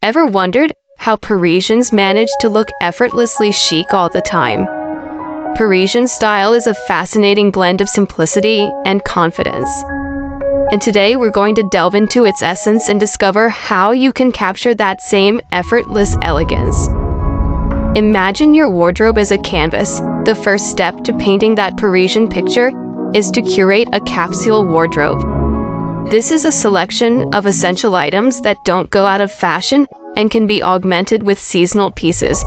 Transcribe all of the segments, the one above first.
Ever wondered how Parisians manage to look effortlessly chic all the time? Parisian style is a fascinating blend of simplicity and confidence. And today we're going to delve into its essence and discover how you can capture that same effortless elegance. Imagine your wardrobe as a canvas. The first step to painting that Parisian picture is to curate a capsule wardrobe. This is a selection of essential items that don't go out of fashion and can be augmented with seasonal pieces.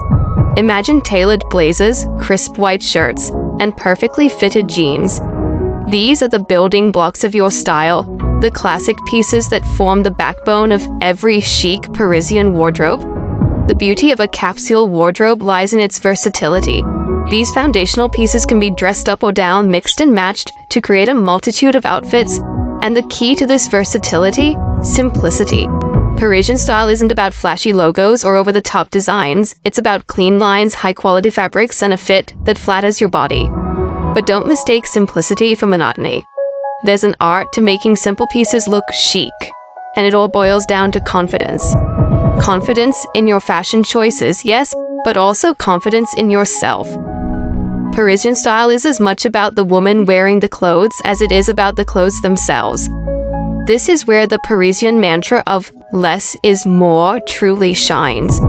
Imagine tailored blazers, crisp white shirts, and perfectly fitted jeans. These are the building blocks of your style, the classic pieces that form the backbone of every chic Parisian wardrobe. The beauty of a capsule wardrobe lies in its versatility. These foundational pieces can be dressed up or down, mixed and matched to create a multitude of outfits. And the key to this versatility? Simplicity. Parisian style isn't about flashy logos or over-the-top designs. It's about clean lines, high-quality fabrics, and a fit that flatters your body. But don't mistake simplicity for monotony. There's an art to making simple pieces look chic, and it all boils down to confidence. Confidence in your fashion choices, yes, but also confidence in yourself. Parisian style is as much about the woman wearing the clothes as it is about the clothes themselves. This is where the Parisian mantra of less is more truly shines.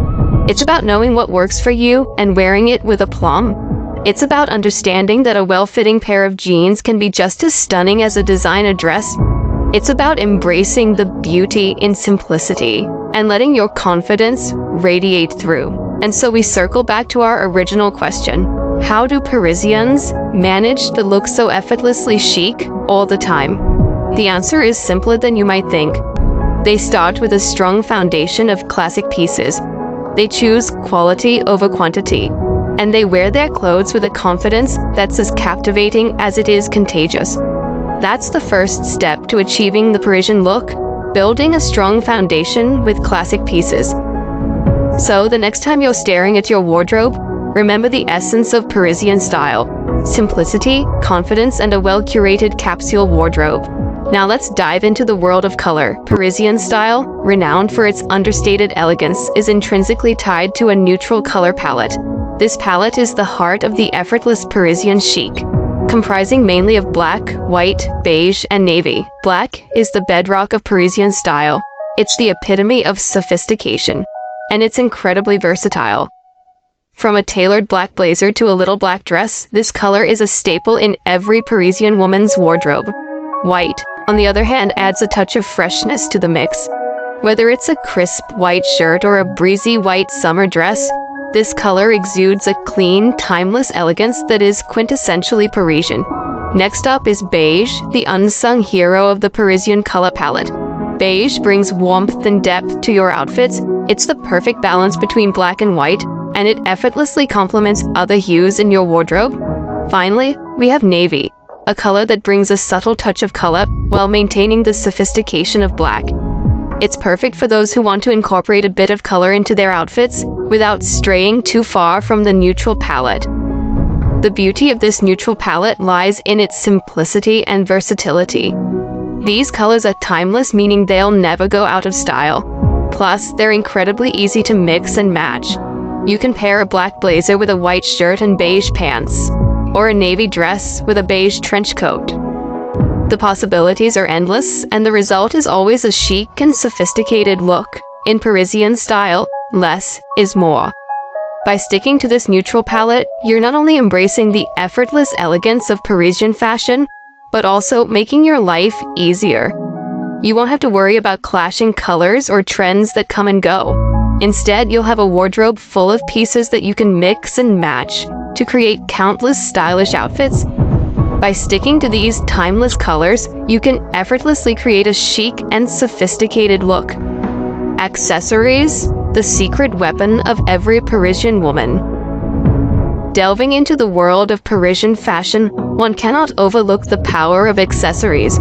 It's about knowing what works for you and wearing it with aplomb. It's about understanding that a well-fitting pair of jeans can be just as stunning as a designer dress. It's about embracing the beauty in simplicity and letting your confidence radiate through. And so we circle back to our original question. How do Parisians manage to look so effortlessly chic all the time? The answer is simpler than you might think. They start with a strong foundation of classic pieces. They choose quality over quantity, and they wear their clothes with a confidence that's as captivating as it is contagious. That's the first step to achieving the Parisian look, building a strong foundation with classic pieces. So the next time you're staring at your wardrobe, remember the essence of Parisian style: simplicity, confidence, and a well-curated capsule wardrobe. Now let's dive into the world of color. Parisian style, renowned for its understated elegance, is intrinsically tied to a neutral color palette. This palette is the heart of the effortless Parisian chic, comprising mainly of black, white, beige, and navy. Black is the bedrock of Parisian style. It's the epitome of sophistication, and it's incredibly versatile. From a tailored black blazer to a little black dress, this color is a staple in every Parisian woman's wardrobe. White, on the other hand, adds a touch of freshness to the mix. Whether it's a crisp white shirt or a breezy white summer dress, this color exudes a clean, timeless elegance that is quintessentially Parisian. Next up is beige, the unsung hero of the Parisian color palette. Beige brings warmth and depth to your outfits. It's the perfect balance between black and white, and it effortlessly complements other hues in your wardrobe. Finally, we have navy, a color that brings a subtle touch of color while maintaining the sophistication of black. It's perfect for those who want to incorporate a bit of color into their outfits without straying too far from the neutral palette. The beauty of this neutral palette lies in its simplicity and versatility. These colors are timeless, meaning they'll never go out of style. Plus, they're incredibly easy to mix and match. You can pair a black blazer with a white shirt and beige pants, or a navy dress with a beige trench coat. The possibilities are endless, and the result is always a chic and sophisticated look. In Parisian style, less is more. By sticking to this neutral palette, you're not only embracing the effortless elegance of Parisian fashion, but also making your life easier. You won't have to worry about clashing colors or trends that come and go. Instead, you'll have a wardrobe full of pieces that you can mix and match to create countless stylish outfits. By sticking to these timeless colors, you can effortlessly create a chic and sophisticated look. Accessories, the secret weapon of every Parisian woman. Delving into the world of Parisian fashion, one cannot overlook the power of accessories.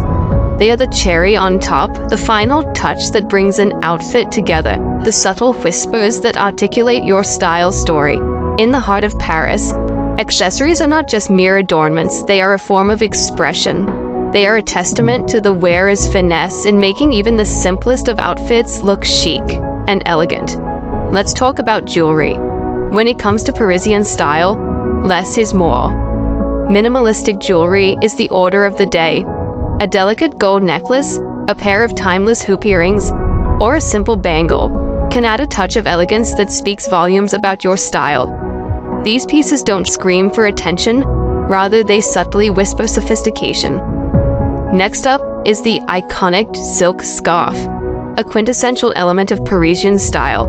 They are the cherry on top, the final touch that brings an outfit together, the subtle whispers that articulate your style story. In the heart of Paris, accessories are not just mere adornments, they are a form of expression. They are a testament to the wearer's finesse in making even the simplest of outfits look chic. and elegant. Let's talk about jewelry. When it comes to Parisian style, less is more. Minimalistic jewelry is the order of the day. A delicate gold necklace, a pair of timeless hoop earrings, or a simple bangle can add a touch of elegance that speaks volumes about your style. These pieces don't scream for attention, rather they subtly whisper sophistication. Next up is the iconic silk scarf, a quintessential element of Parisian style.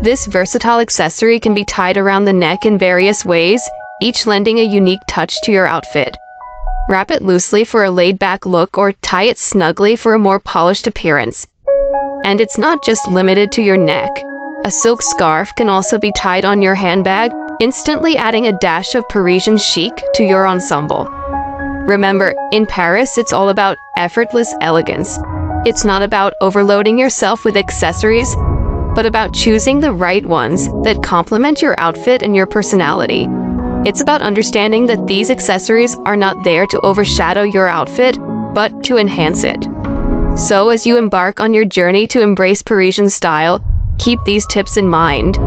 This versatile accessory can be tied around the neck in various ways, each lending a unique touch to your outfit. Wrap it loosely for a laid-back look or tie it snugly for a more polished appearance. And it's not just limited to your neck. A silk scarf can also be tied on your handbag, instantly adding a dash of Parisian chic to your ensemble. Remember, in Paris, it's all about effortless elegance. It's not about overloading yourself with accessories, but about choosing the right ones that complement your outfit and your personality. It's about understanding that these accessories are not there to overshadow your outfit, but to enhance it. So as you embark on your journey to embrace Parisian style, keep these tips in mind.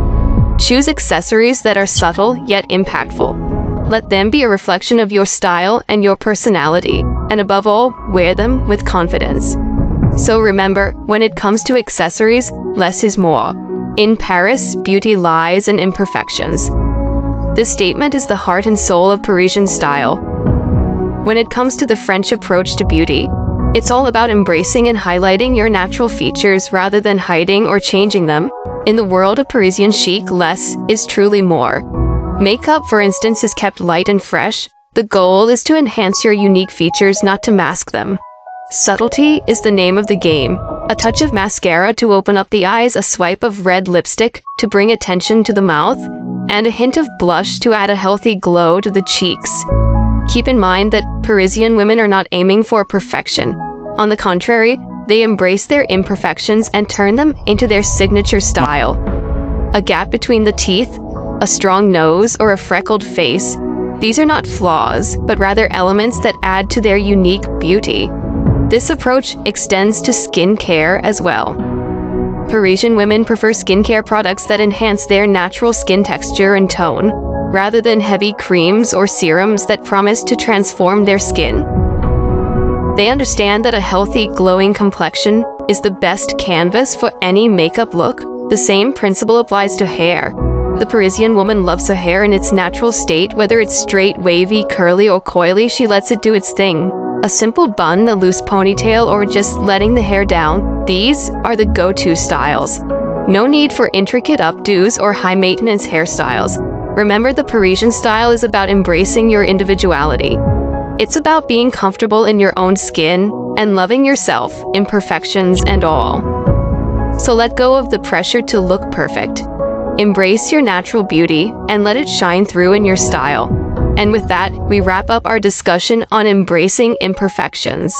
Choose accessories that are subtle yet impactful. Let them be a reflection of your style and your personality, and above all, wear them with confidence. So remember, when it comes to accessories, less is more. In Paris, beauty lies in imperfections. This statement is the heart and soul of Parisian style. When it comes to the French approach to beauty, it's all about embracing and highlighting your natural features rather than hiding or changing them. In the world of Parisian chic, less is truly more. Makeup, for instance, is kept light and fresh. The goal is to enhance your unique features, not to mask them. Subtlety is the name of the game. A touch of mascara to open up the eyes, a swipe of red lipstick to bring attention to the mouth, and a hint of blush to add a healthy glow to the cheeks. Keep in mind that Parisian women are not aiming for perfection. On the contrary, they embrace their imperfections and turn them into their signature style. A gap between the teeth, a strong nose, or a freckled face, these are not flaws, but rather elements that add to their unique beauty. This approach extends to skincare as well. Parisian women prefer skincare products that enhance their natural skin texture and tone, rather than heavy creams or serums that promise to transform their skin. They understand that a healthy, glowing complexion is the best canvas for any makeup look. The same principle applies to hair. The Parisian woman loves her hair in its natural state, whether it's straight, wavy, curly, or coily, she lets it do its thing. A simple bun, a loose ponytail, or just letting the hair down, these are the go-to styles. No need for intricate updos or high-maintenance hairstyles. Remember, the Parisian style is about embracing your individuality. It's about being comfortable in your own skin and loving yourself, imperfections and all. So let go of the pressure to look perfect. Embrace your natural beauty and let it shine through in your style. And with that, we wrap up our discussion on embracing imperfections.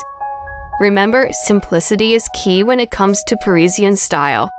Remember, simplicity is key when it comes to Parisian style.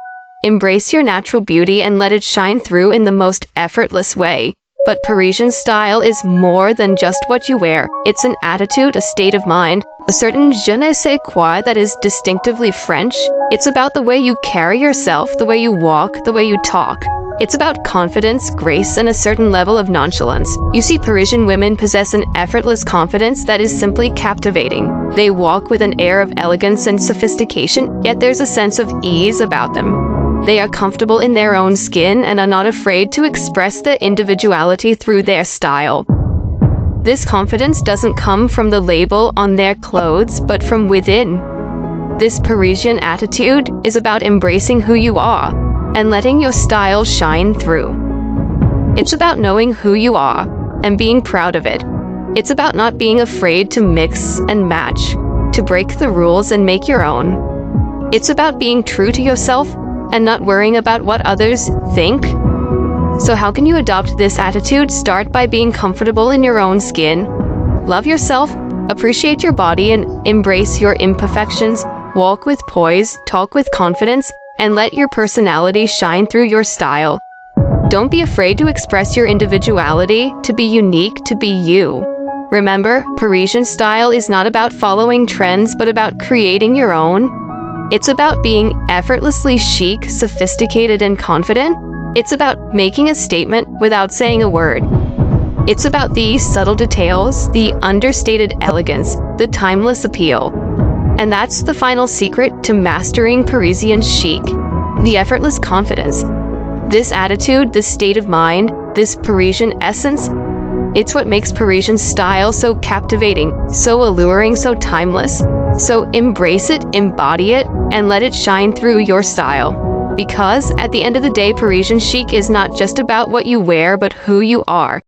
Embrace your natural beauty and let it shine through in the most effortless way. But Parisian style is more than just what you wear. It's an attitude, a state of mind, a certain je ne sais quoi that is distinctively French. It's about the way you carry yourself, the way you walk, the way you talk. It's about confidence, grace, and a certain level of nonchalance. You see, Parisian women possess an effortless confidence that is simply captivating. They walk with an air of elegance and sophistication, yet there's a sense of ease about them. They are comfortable in their own skin and are not afraid to express their individuality through their style. This confidence doesn't come from the label on their clothes, but from within. This Parisian attitude is about embracing who you are and letting your style shine through. It's about knowing who you are and being proud of it. It's about not being afraid to mix and match, to break the rules and make your own. It's about being true to yourself and not worrying about what others think. So how can you adopt this attitude? Start by being comfortable in your own skin. Love yourself, appreciate your body, and embrace your imperfections. Walk with poise, talk with confidence, and let your personality shine through your style. Don't be afraid to express your individuality, to be unique, to be you. Remember, Parisian style is not about following trends, but about creating your own. It's about being effortlessly chic, sophisticated, and confident. It's about making a statement without saying a word. It's about the subtle details, the understated elegance, the timeless appeal. And that's the final secret to mastering Parisian chic, the effortless confidence. This attitude, this state of mind, this Parisian essence, it's what makes Parisian style so captivating, so alluring, so timeless. So embrace it, embody it, and let it shine through your style. Because at the end of the day, Parisian chic is not just about what you wear, but who you are.